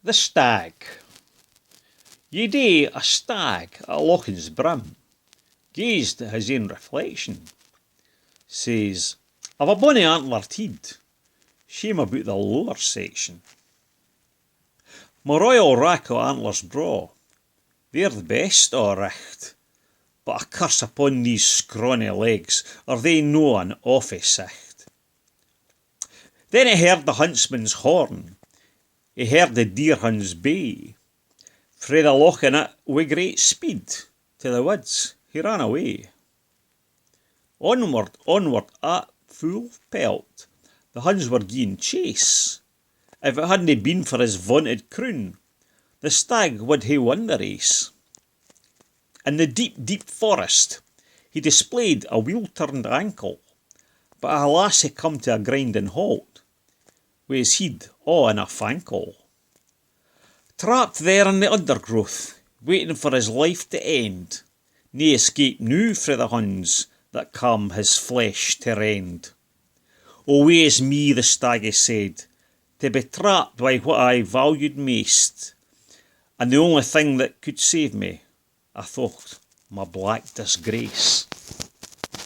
The Stag. Ye day a stag at Lochan's brim gazed at his ain reflection. Says, I've a bonny antlered head, shame about the lower section. My royal rack o' antlers braw, they're the best o' richt, but a curse upon these scrawny legs, are they no an awfu' sicht. Then he heard the huntsman's horn, he heard the deer hound's bay, frae the Lochan it wi' great speed, to the woods he ran away. Onward, onward, at full pelt, the hounds were gieing chase. If it hadna been for his vaunted croon, the stag would hae won the race. In the deep, deep forest, he displayed a wheel-turned ankle, but alas he come to a grinding halt, wi' his head a' in a fankle. Trapped there in the undergrowth, waiting for his life to end, nae escape now frae the hounds that come his flesh to rend. Oh, wae is me, the stag said, to be trapped by what I valued maist, and the only thing that could save me, I thought, my black disgrace.